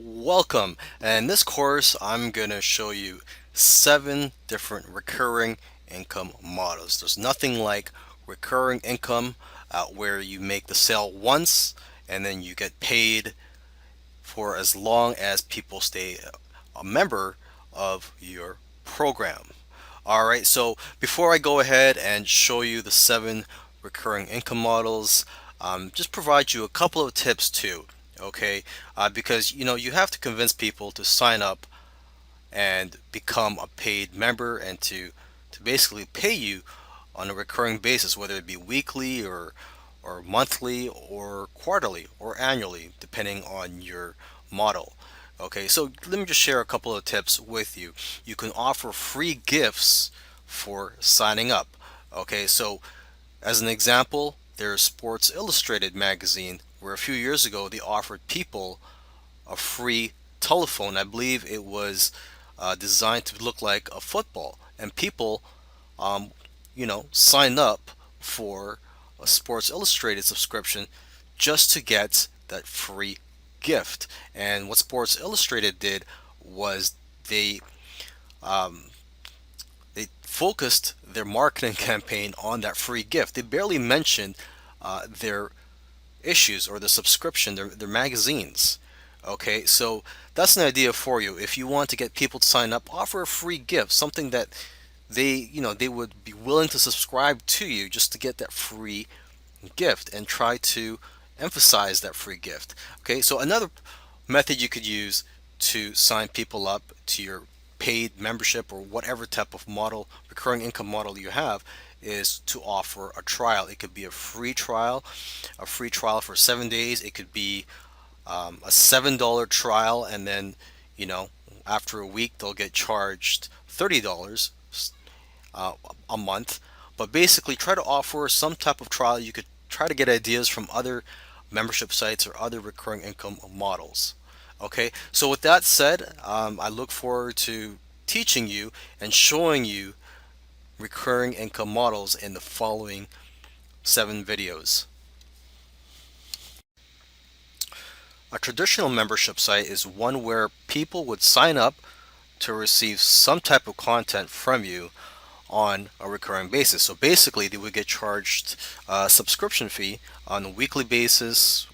Welcome. In this course, I'm going to show you 7 different recurring income models. There's nothing like recurring income where you make the sale once and then you get paid for as long as people stay a member of your program. All right, so before I go ahead and show you the 7 recurring income models, just provide you a couple of tips too, okay? Because you have to convince people to sign up and become a paid member and to basically pay you on a recurring basis, whether it be weekly or monthly or quarterly or annually, depending on your model. Okay, so let me just share a couple of tips with you. You can offer free gifts for signing up. Okay, so as an example, there's Sports Illustrated magazine, where a few years ago they offered people a free telephone. I believe it was designed to look like a football, and people, signed up for a Sports Illustrated subscription just to get that free gift. And what Sports Illustrated did was they um, they focused their marketing campaign on that free gift. They barely mentioned their issues or the subscription, their magazines. Okay, so that's an idea for you. If you want to get people to sign up, offer a free gift, something that they would be willing to subscribe to you just to get that free gift, and try to emphasize that free gift. Okay, so another method you could use to sign people up to your paid membership or whatever type of model, recurring income model you have, is to offer a trial. It could be a free trial for 7 days. It could be a $7 trial, and then you know after a week they'll get charged $30 uh, a month. But basically, try to offer some type of trial. You could try to get ideas from other membership sites or other recurring income models. Okay, so with that said, I look forward to teaching you and showing you recurring income models in the following 7 videos. A traditional membership site is one where people would sign up to receive some type of content from you on a recurring basis. So basically, they would get charged a subscription fee on a weekly basis,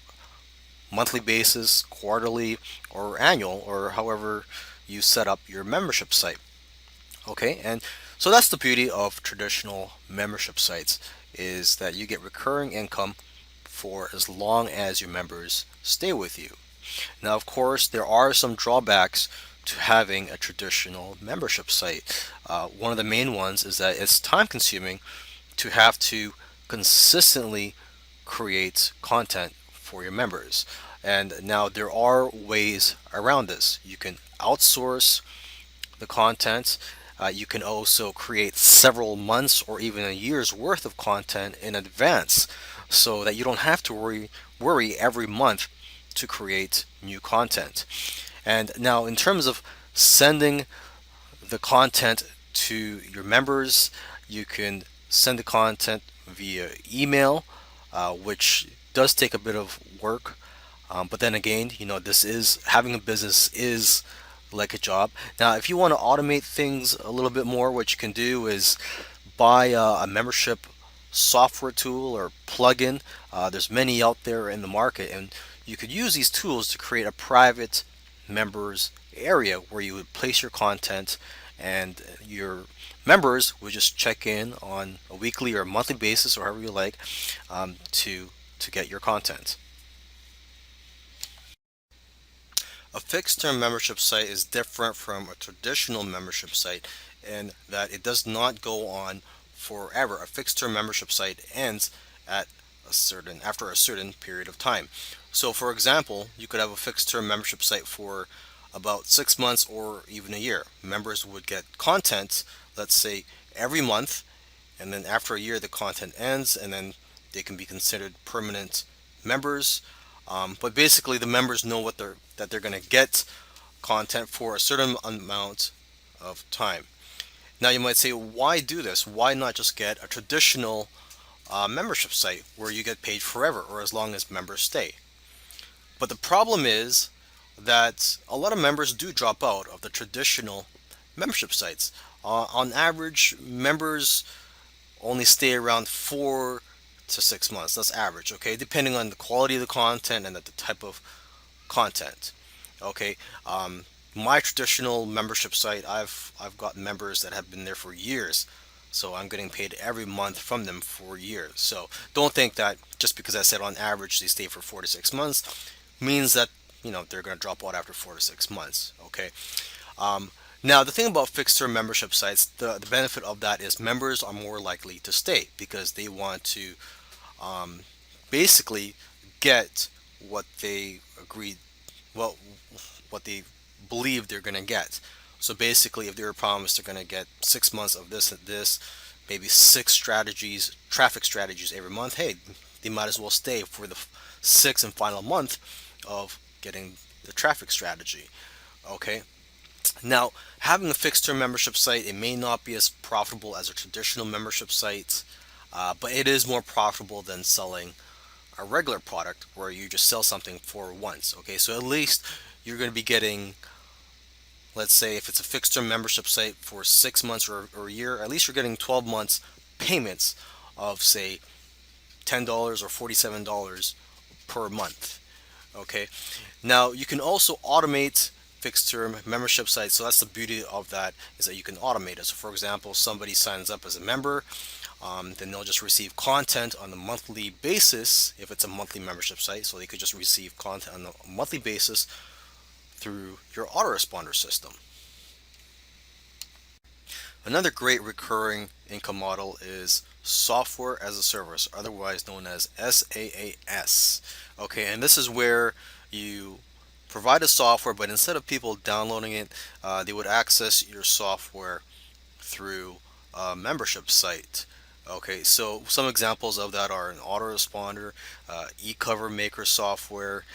monthly basis, quarterly, or annual, or however you set up your membership site. Okay, and so that's the beauty of traditional membership sites, is that you get recurring income for as long as your members stay with you. Now, of course, there are some drawbacks to having a traditional membership site. One of the main ones is that it's time consuming to have to consistently create content for your members. And now there are ways around this. You can outsource the content. You can also create several months or even a year's worth of content in advance, so that you don't have to worry every month to create new content. And now, in terms of sending the content to your members, you can send the content via email, which does take a bit of work. But then again, this is having a business is like a job. Now, if you want to automate things a little bit more, what you can do is buy a membership software tool or plugin. There's many out there in the market, and you could use these tools to create a private members area where you would place your content, and your members would just check in on a weekly or monthly basis, or however you like, to get your content. A fixed term membership site is different from a traditional membership site in that it does not go on forever. A fixed term membership site ends at after a certain period of time. So for example, you could have a fixed term membership site for about 6 months or even a year. Members would get content, let's say, every month, and then after a year the content ends, and then they can be considered permanent members. But basically, the members know that they're going to get content for a certain amount of time. Now, you might say, why do this? Why not just get a traditional membership site where you get paid forever or as long as members stay? But the problem is, that a lot of members do drop out of the traditional membership sites. On average, members only stay around 4 to 6 months. That's average, okay, depending on the quality of the content and the type of content. Okay, um, my traditional membership site, I've got members that have been there for years, so I'm getting paid every month from them for years. So don't think that just because I said on average they stay for 4 to 6 months means that they're going to drop out after 4 to 6 months. Okay. Um, Now the thing about fixed term membership sites, the benefit of that is members are more likely to stay because they want to um, basically get what they agreed, well, what they believe they're going to get. So basically, if they were promised they're going to get 6 months of this and this, maybe six strategies, traffic strategies every month, hey, they might as well stay for the sixth and final month of getting the traffic strategy. Okay. Now, having a fixed term membership site, it may not be as profitable as a traditional membership site, but it is more profitable than selling a regular product where you just sell something for once. Okay, so at least you're going to be getting, let's say, if it's a fixed term membership site for 6 months or a year, at least you're getting 12 months payments of, say, $10 or $47 per month. Okay, now you can also automate fixed term membership sites. So that's the beauty of that, is that you can automate it. So for example, somebody signs up as a member, then they'll just receive content on a monthly basis if it's a monthly membership site. So they could just receive content on a monthly basis through your autoresponder system. Another great recurring income model is software as a service, otherwise known as SaaS. Okay, and this is where you provide a software, but instead of people downloading it, they would access your software through a membership site. Okay, so some examples of that are an autoresponder, e-cover maker software,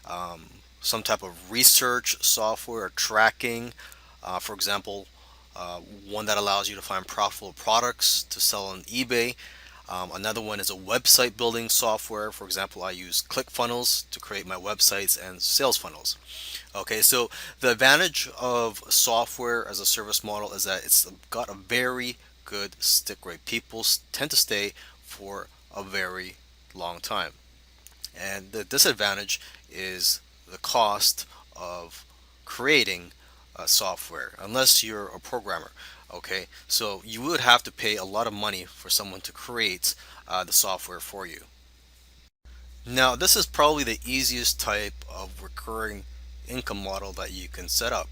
um, some type of research software or tracking. For example, one that allows you to find profitable products to sell on eBay. Another one is a website building software. For example, I use ClickFunnels to create my websites and sales funnels. Okay, so the advantage of software as a service model is that it's got a very good stick rate. People tend to stay for a very long time. And the disadvantage is the cost of creating software, unless you're a programmer. Okay, so you would have to pay a lot of money for someone to create the software for you. Now, this is probably the easiest type of recurring income model that you can set up,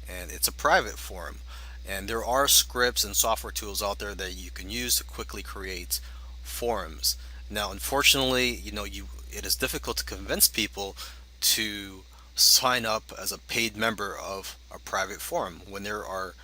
and it's a private forum. And there are scripts and software tools out there that you can use to quickly create forums. Now, unfortunately, it is difficult to convince people to sign up as a paid member of a private forum when there are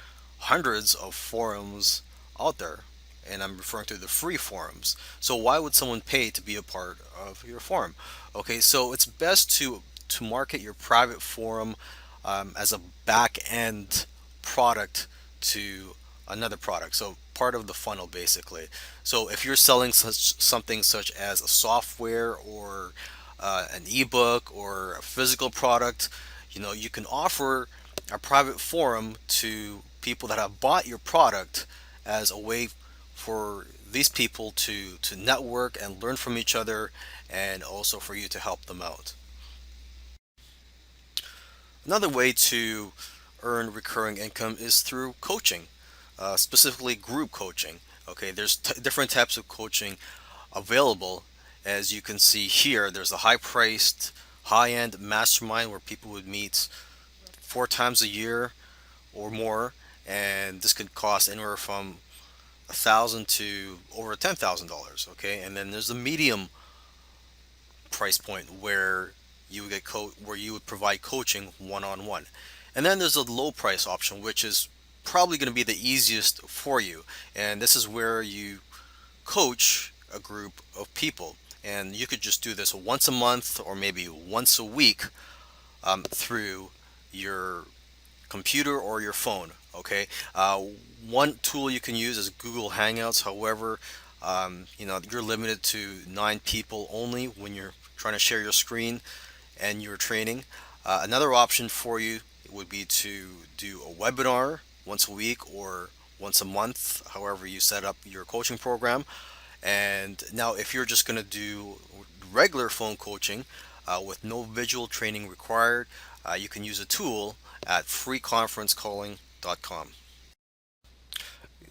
hundreds of forums out there, and I'm referring to the free forums. So why would someone pay to be a part of your forum? Okay, so it's best to market your private forum as a back end product to another product. So part of the funnel, basically. So if you're selling something such as a software or an ebook or a physical product, you can offer a private forum to people that have bought your product as a way for these people to network and learn from each other, and also for you to help them out. Another way to earn recurring income is through coaching, specifically group coaching. Okay, there's different types of coaching available. As you can see here, there's a high-priced, high-end mastermind where people would meet 4 times a year or more, and this could cost anywhere from $1,000 to over $10,000. Okay, and then there's the medium price point where you would where you would provide coaching one-on-one, and then there's a low price option, which is probably going to be the easiest for you, and this is where you coach a group of people, and you could just do this once a month or maybe once a week through your computer or your phone. Okay, one tool you can use is Google Hangouts. However, you're limited to 9 people only when you're trying to share your screen and you're training. Another option for you would be to do a webinar once a week or once a month, however you set up your coaching program. And now, if you're just going to do regular phone coaching with no visual training required, you can use a tool at freeconferencecalling.com.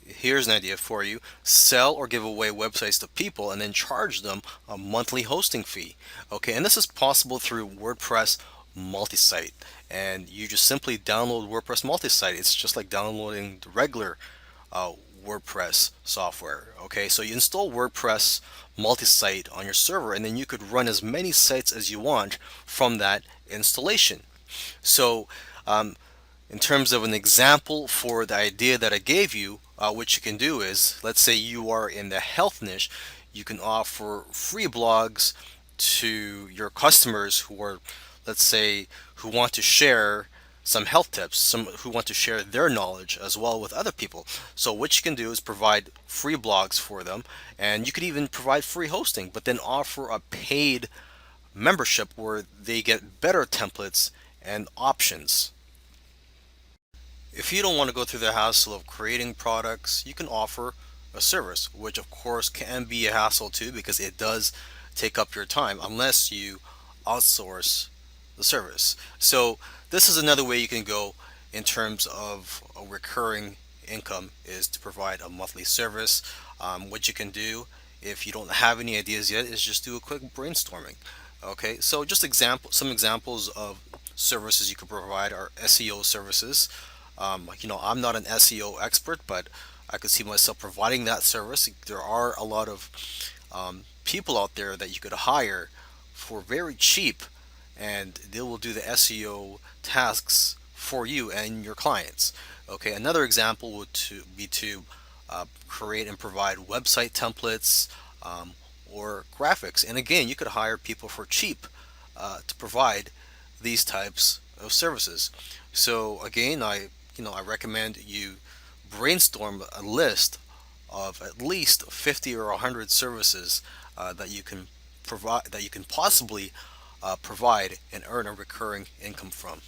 Here's an idea for you: sell or give away websites to people and then charge them a monthly hosting fee. Okay, and this is possible through WordPress multi-site. And you just simply download WordPress multi-site. It's just like downloading the regular uh, WordPress software. Okay, so you install WordPress multi-site on your server, and then you could run as many sites as you want from that installation. So um, in terms of an example for the idea that I gave you, what you can do is, let's say you are in the health niche, you can offer free blogs to your customers who are, let's say, who want to share some health tips, some who want to share their knowledge as well with other people. So what you can do is provide free blogs for them, and you could even provide free hosting, but then offer a paid membership where they get better templates and options. If you don't want to go through the hassle of creating products, you can offer a service, which of course can be a hassle too because it does take up your time unless you outsource the service. So this is another way you can go in terms of a recurring income, is to provide a monthly service. What you can do if you don't have any ideas yet is just do a quick brainstorming. Okay, so just some examples of services you could provide are SEO services. I'm not an SEO expert, but I could see myself providing that service. There are a lot of people out there that you could hire for very cheap, and they will do the SEO tasks for you and your clients. Okay, another example would be to create and provide website templates or graphics. And again, you could hire people for cheap to provide these types of services. So again, I recommend you brainstorm a list of at least 50 or 100 services that you can provide, that you can possibly provide and earn a recurring income from.